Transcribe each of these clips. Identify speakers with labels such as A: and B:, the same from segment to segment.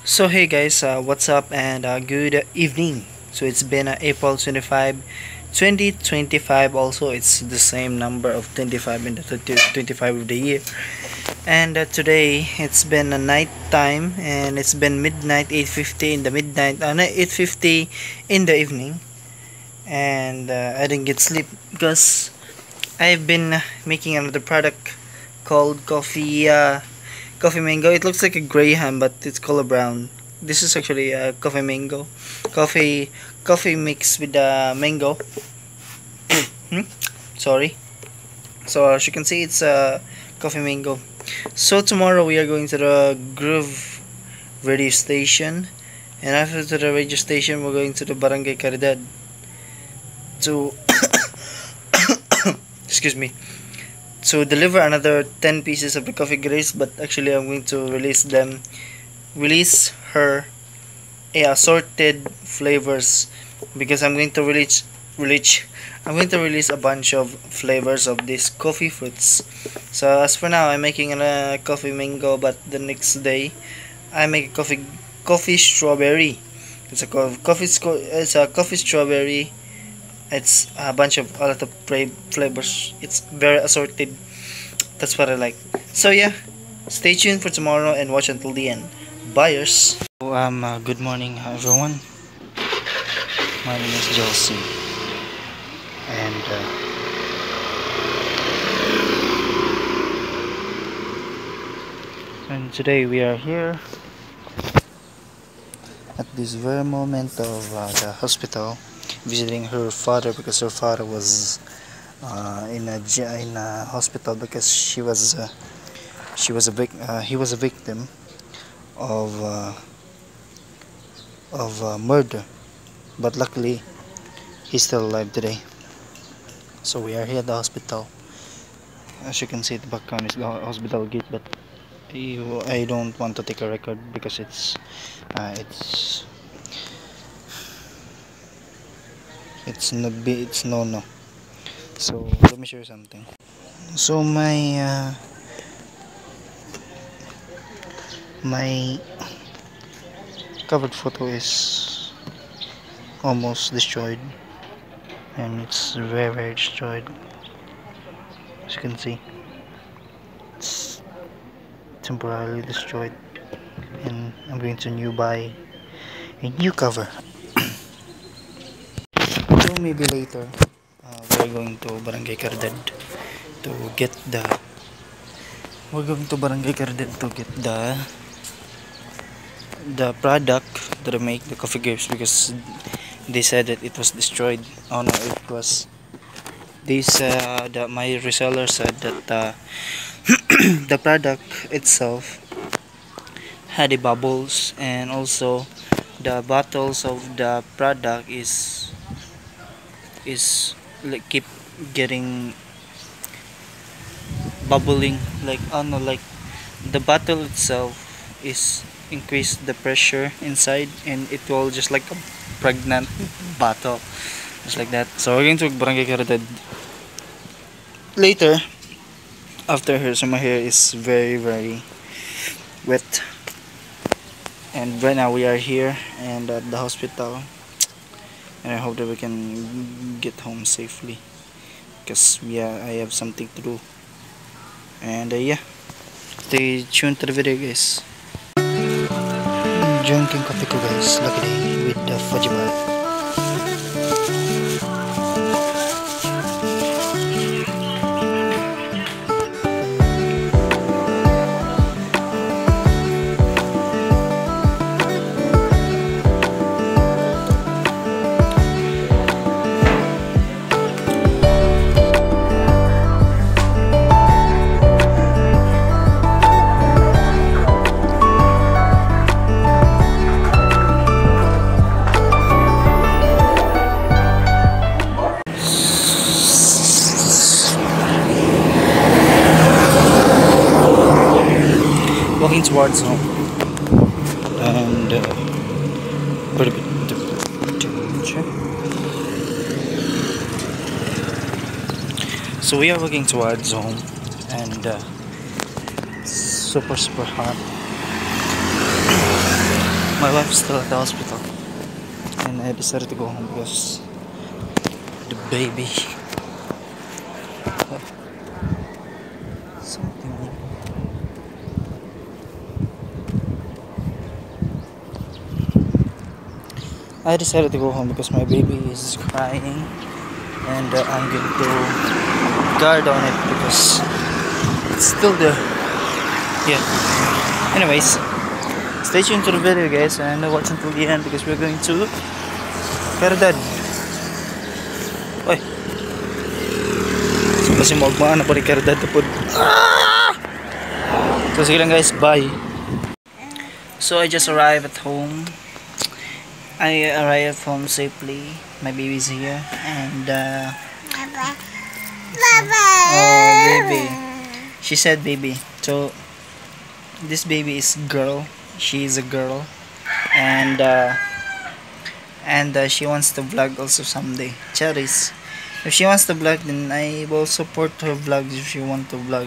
A: So hey guys, what's up and good evening. So it's been April 25, 2025. Also, it's the same number of 25 in the 25 of the year. And today it's been a night time and it's been midnight 8:50 in the midnight, no, 8:50 in the evening. And I didn't get sleep because I've been making another product called coffee mango. It looks like a graham, but it's color brown. This is actually a coffee mango, coffee coffee mixed with the mango. Hmm? Sorry. So as you can see, it's a coffee mango. So tomorrow we are going to the Groove radio station, and after to the radio station, we're going to the Barangay Caridad to excuse me, to deliver another 10 pieces of the coffee grace. But actually, I'm going to release her a assorted flavors because I'm going to release a bunch of flavors of these coffee fruits. So as for now, I'm making a coffee mango, but the next day I make a coffee strawberry. It's a coffee strawberry. It's a bunch of a lot of flavors. It's very assorted. That's what I like. So yeah, stay tuned for tomorrow and watch until the end. Buyers. Good morning, everyone. My name is Josie, and today we are here at this very moment of the hospital, visiting her father because her father was in a hospital because he was a victim of murder, but luckily he's still alive today. So we are here at the hospital. As you can see, the background is the hospital gate, but I don't want to take a record because uh, it's it's no. So let me show you something. So my covered photo is almost destroyed, and it's very destroyed. As you can see, it's temporarily destroyed, and I'm going to buy a new cover. So maybe later we're going to Barangay Carded to get the we're going to Barangay Carded to get the product that make the coffee grapes because they said that it was destroyed. Oh no, it was this my reseller said that the product itself had the bubbles, and also the bottles of the product is like keep getting bubbling, like oh no, like the bottle itself is increase the pressure inside, and it will just like a pregnant bottle, just like that. So we're going to Barangay Carded later after her. So my hair is very wet, and right now we are here and at the hospital, and I hope that we can get home safely because I have something to do. And yeah, stay tuned to the video, guys. Drinking coffee ko, guys, luckily with the fudge bar. Walking towards home, and put a bit of temperature. So we are walking towards home, and super hot. My wife's still at the hospital, and I decided to go home because the baby. Something. I decided to go home because my baby is crying, and I'm going to guard on it because it's still there. Yeah. Anyways, stay tuned to the video, guys, and watch until the end because we're going to Caridad. Oy. So kasi magmaan na po ni Caridad po. So sige lang, guys, bye. So I just arrived at home. I arrived at home safely. My baby's here, and oh baby, she said baby. So this baby is girl. She is a girl, and she wants to vlog also someday. Cherries. If she wants to vlog, then I will support her vlogs if she want to vlog.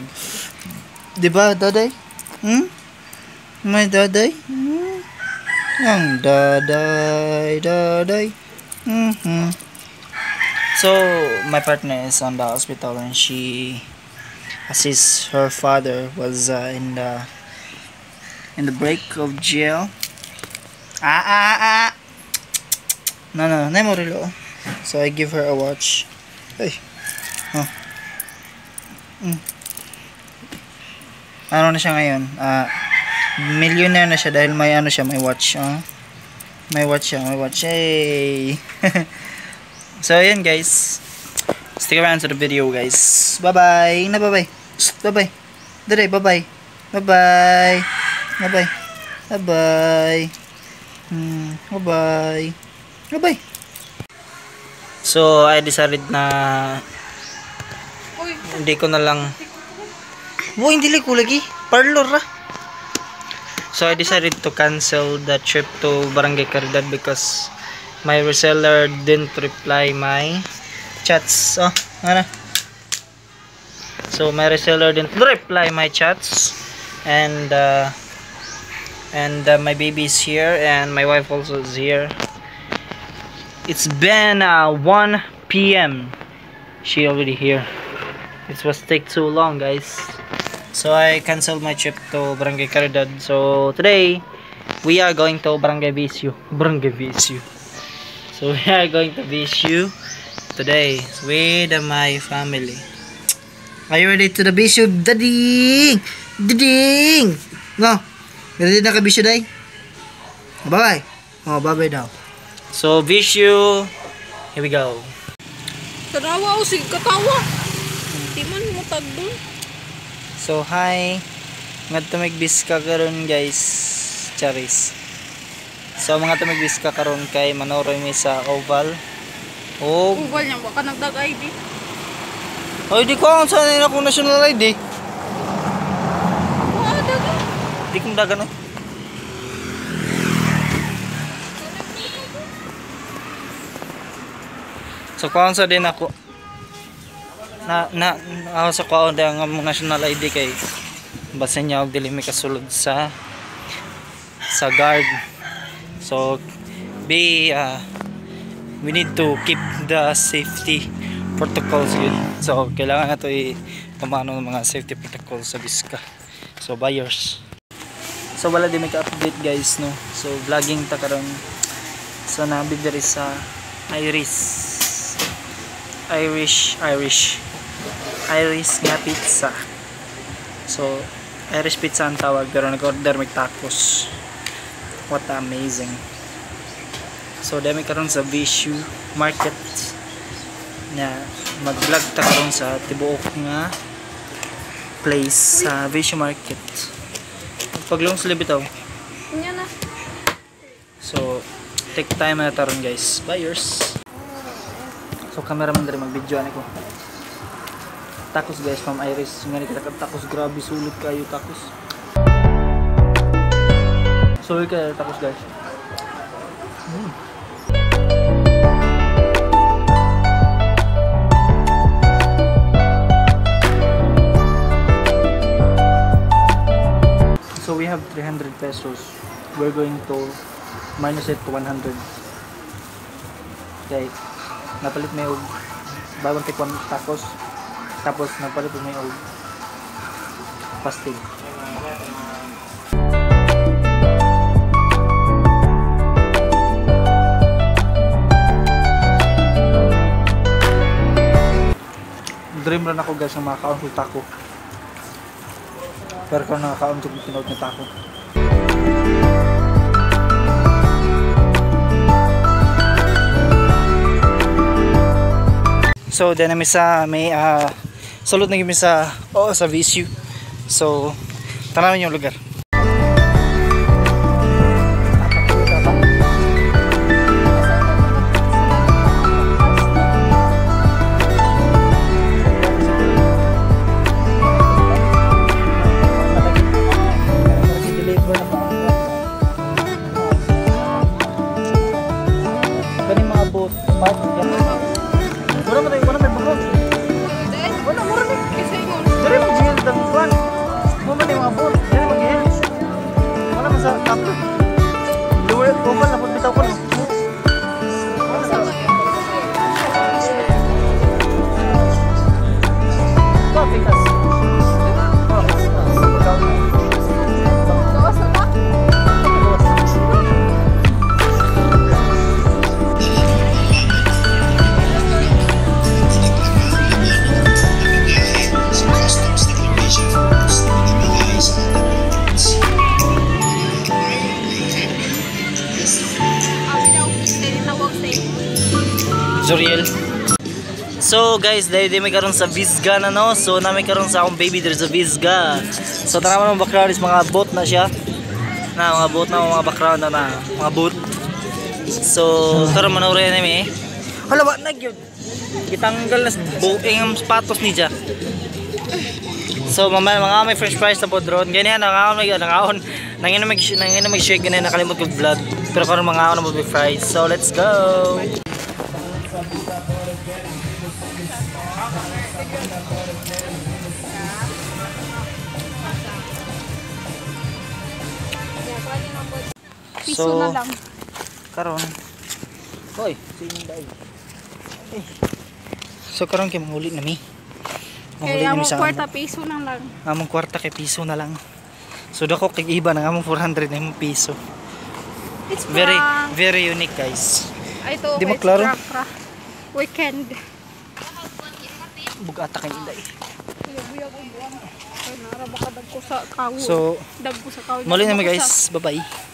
A: Diba, daday? My daday? Ang daday. So my partner is on the hospital, and she assists her father was in the break of jail. No, Nemorilo. So I give her a watch. Hey. Ano na siya ngayon? Millionaire na siya dahil may ano siya, may watch. May watch siya, may watch. Hey. So ayan, guys. Stick around to the video, guys. Bye-bye. Bye-bye. Bye-bye. Dere, bye-bye. Bye-bye. Bye-bye. Bye-bye. Bye-bye. Bye-bye. So, I decided na hindi ko na lang hindi ko lagi. Parlor ra. So, I decided to cancel the trip to Barangay Caridad because my reseller didn't reply my chats. Oh, ano? So, my reseller didn't reply my chats, and my baby is here, and my wife also is here. It's been 1 p.m. She already here. It was take too long, guys. So I canceled my trip to Barangay Caridad. So today we are going to Barangay Visyu. Barangay Visyu. So we are going to Visyu today with my family. Are you ready to the Visyu, daddy? Daddy! No. Ready na ka Visyu, day? Bye-bye. Oh, bye-bye now. So Visyu, here we go.
B: Katawa o sige katawa. Di man mo tagdon.
A: So hi. Mga tumigbis ka karon, guys. Charis. So mga tumigbis ka karon kay Manoroy mi sa Oval. Oh,
B: Ugal niya baka nagdag ID.
A: ay di ko ang sanay na kong national ID.
B: Wala daga.
A: Di kong dagan. So kung sa din ako ako sa kuha ang national ID kay basin niya og dili mi kasulod sa guard. So we need to keep the safety protocols yun. So kailangan nato pamano ng mga safety protocols sa Visca. So buyers. So wala di may ka-update, guys, no. So vlogging ta karon. So nabig diri sa Irish nga pizza. So Irish pizza ang tawag, pero nag-order may tacos. What amazing. So dami karon sa Visyu Market na mag-vlog ta karon sa tibuok nga place sa Visyu Market. Paglong sa bitaw.
B: Nya na.
A: So take time na taron, guys. Buyers. So cameraman diri mag-video ani ko. Tacos, guys, from Irish. Nga kita tacos, grabe sulit kayo tacos. Sulit kayo tacos, guys. So we have 300 pesos. We're going to minus it to 100. Okay, napalit may og bagong tikwan tacos. Tapos napalit may og pastil. Dream rin ako guys ng makakaon ko taco. Pero kung nakakaon ko tinawag na taco. So then namin sa may salute na kami sa sa VSU. So tanawin yung lugar. Wala may bagong. Wala mo rin. Dari mag-gihil ng buwan. Mama na yung mga buwan. Dari mag-gihil. Wala man sa taplo. Luwal, oval, napot bitaw ko. Wala sa... Ito, pikas.
B: Gawas na ba?
A: Zuriel. So guys, dahil may karon sa Visga na no. So namin karon sa akong baby there sa Visga. So tanaman mo background is mga boat na siya. Na mga boat na mga background na mga boat. So karon manuri na mi. Hala wa na gyud. Gitanggal na buing ang sapatos ni ja. So mga may french fries na po drone. Ganyan nangaon nangin shake ganyan nakalimot ko vlog. Pero karon mga na mo fries. So let's go.
B: Piso
A: So,
B: na lang.
A: karon. Hoy, sino dai? So karon kay manghuli na mi.
B: Kaya mo kwarta piso na lang.
A: Among kwarta kay piso na lang. So dako kay iba nang among 400 na imong piso.
B: It's
A: Very unique guys.
B: Ay to,
A: Di mo klaro?
B: Weekend.
A: Bugata kay inday.
B: Buyag ang buwan. Kaya narabakadag ko sa kawo.
A: So,
B: Dag ko sa kawo.
A: muli na mi guys. Bye-bye.